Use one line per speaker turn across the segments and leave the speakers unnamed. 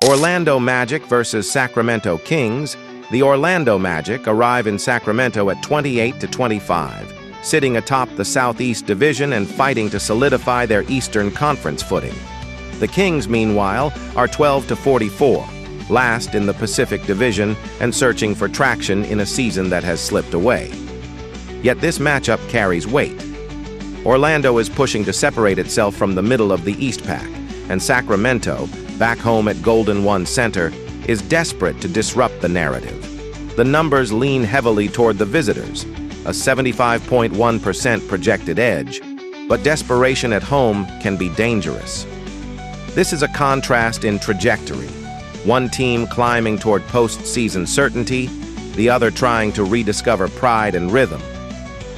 Orlando Magic versus Sacramento Kings. The Orlando Magic arrive in Sacramento at 28-25, sitting atop the Southeast Division and fighting to solidify their Eastern Conference footing. The Kings, meanwhile, are 12-44, last in the Pacific Division and searching for traction in a season that has slipped away. Yet this matchup carries weight. Orlando is pushing to separate itself from the middle of the East Pack, and Sacramento, back home at Golden One Center, is desperate to disrupt the narrative. The numbers lean heavily toward the visitors, a 75.1% projected edge, but desperation at home can be dangerous. This is a contrast in trajectory, one team climbing toward postseason certainty, the other trying to rediscover pride and rhythm.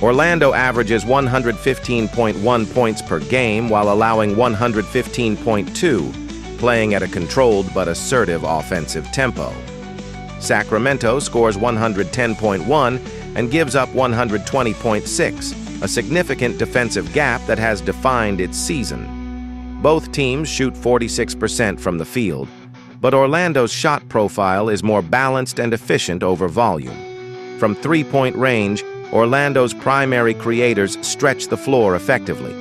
Orlando averages 115.1 points per game while allowing 115.2, playing at a controlled but assertive offensive tempo. Sacramento scores 110.1 and gives up 120.6, a significant defensive gap that has defined its season. Both teams shoot 46% from the field, but Orlando's shot profile is more balanced and efficient over volume. From three-point range, Orlando's primary creators stretch the floor effectively.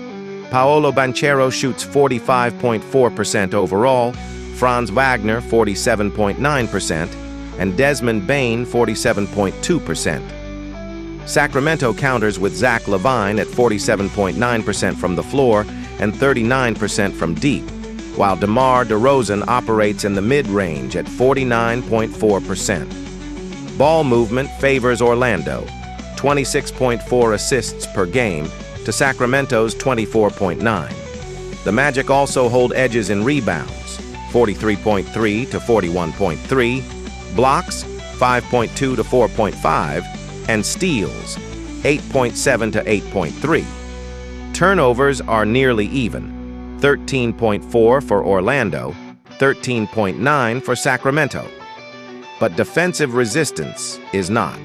Paolo Banchero shoots 45.4% overall, Franz Wagner 47.9%, and Desmond Bane 47.2%. Sacramento counters with Zach LaVine at 47.9% from the floor and 39% from deep, while DeMar DeRozan operates in the mid-range at 49.4%. Ball movement favors Orlando, 26.4 assists per game to Sacramento's 24.9. The Magic also hold edges in rebounds, 43.3 to 41.3, blocks, 5.2 to 4.5, and steals, 8.7 to 8.3. Turnovers are nearly even, 13.4 for Orlando, 13.9 for Sacramento. But defensive resistance is not.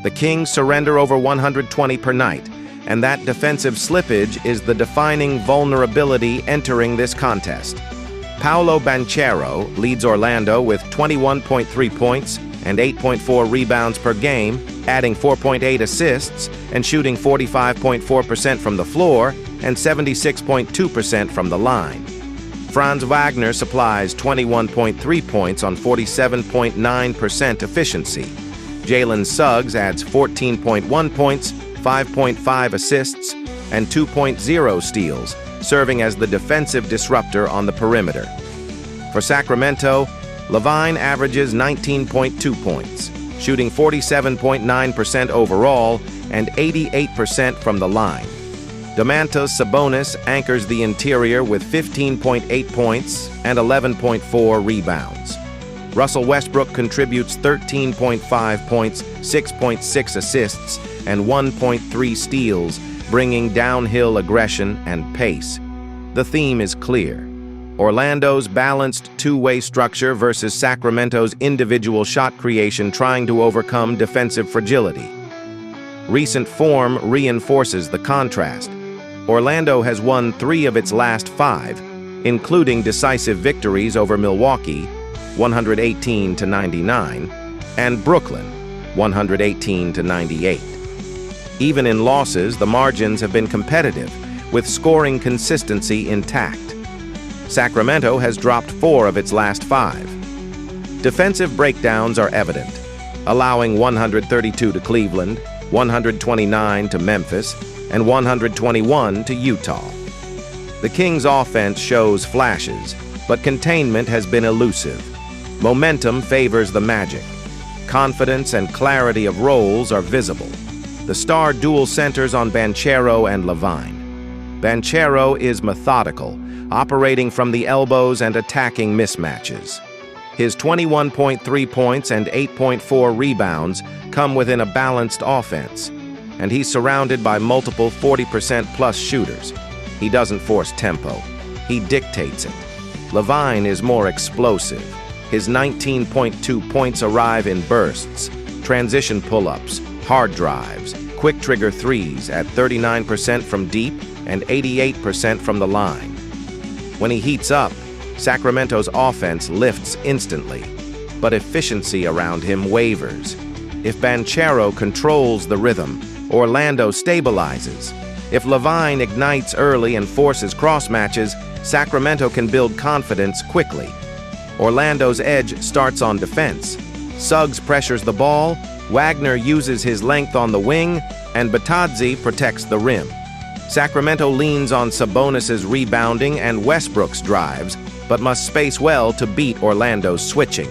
The Kings surrender over 120 per night, and that defensive slippage is the defining vulnerability entering this contest. Paolo Banchero leads Orlando with 21.3 points and 8.4 rebounds per game, adding 4.8 assists and shooting 45.4% from the floor and 76.2% from the line. Franz Wagner supplies 21.3 points on 47.9% efficiency. Jalen Suggs adds 14.1 points, 5.5 assists, and 2.0 steals, serving as the defensive disruptor on the perimeter. For Sacramento, LaVine averages 19.2 points, shooting 47.9% overall and 88% from the line. Domantas Sabonis anchors the interior with 15.8 points and 11.4 rebounds. Russell Westbrook contributes 13.5 points, 6.6 assists, and 1.3 steals, bringing downhill aggression and pace. The theme is clear: Orlando's balanced two-way structure versus Sacramento's individual shot creation trying to overcome defensive fragility. Recent form reinforces the contrast. Orlando has won 3 of its last 5, including decisive victories over Milwaukee, 118-99, and Brooklyn, 118-98. Even in losses, the margins have been competitive, with scoring consistency intact. Sacramento has dropped 4 of its last 5. Defensive breakdowns are evident, allowing 132 to Cleveland, 129 to Memphis, and 121 to Utah. The Kings' offense shows flashes, but containment has been elusive. Momentum favors the Magic. Confidence and clarity of roles are visible. The star dual centers on Banchero and LaVine. Banchero is methodical, operating from the elbows and attacking mismatches. His 21.3 points and 8.4 rebounds come within a balanced offense, and he's surrounded by multiple 40%+ shooters. He doesn't force tempo. He dictates it. LaVine is more explosive. His 19.2 points arrive in bursts, transition pull-ups, hard drives, quick trigger threes at 39% from deep and 88% from the line. When he heats up, Sacramento's offense lifts instantly, but efficiency around him wavers. If Banchero controls the rhythm, Orlando stabilizes. If Levine ignites early and forces cross-matches, Sacramento can build confidence quickly. Orlando's edge starts on defense. Suggs pressures the ball, Wagner uses his length on the wing, and Batadze protects the rim. Sacramento leans on Sabonis's rebounding and Westbrook's drives, but must space well to beat Orlando's switching.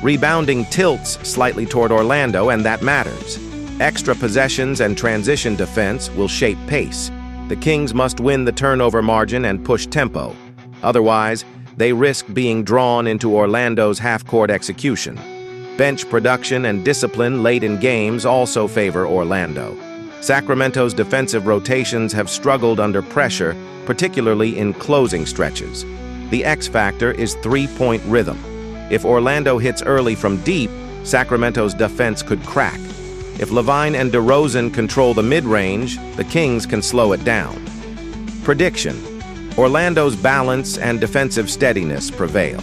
Rebounding tilts slightly toward Orlando, and that matters. Extra possessions and transition defense will shape pace. The Kings must win the turnover margin and push tempo. Otherwise, they risk being drawn into Orlando's half-court execution. Bench production and discipline late in games also favor Orlando. Sacramento's defensive rotations have struggled under pressure, particularly in closing stretches. The X factor is three-point rhythm. If Orlando hits early from deep, Sacramento's defense could crack. If Levine and DeRozan control the mid-range, the Kings can slow it down. Prediction: Orlando's balance and defensive steadiness prevail.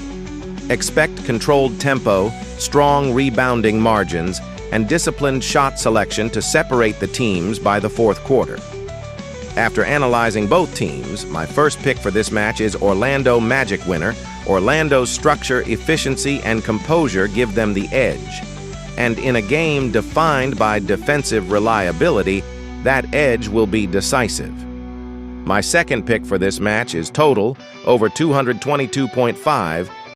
Expect controlled tempo, strong rebounding margins, and disciplined shot selection to separate the teams by the fourth quarter. After analyzing both teams, my first pick for this match is Orlando Magic winner. Orlando's structure, efficiency, and composure give them the edge. And in a game defined by defensive reliability, that edge will be decisive. My second pick for this match is total over 222.5,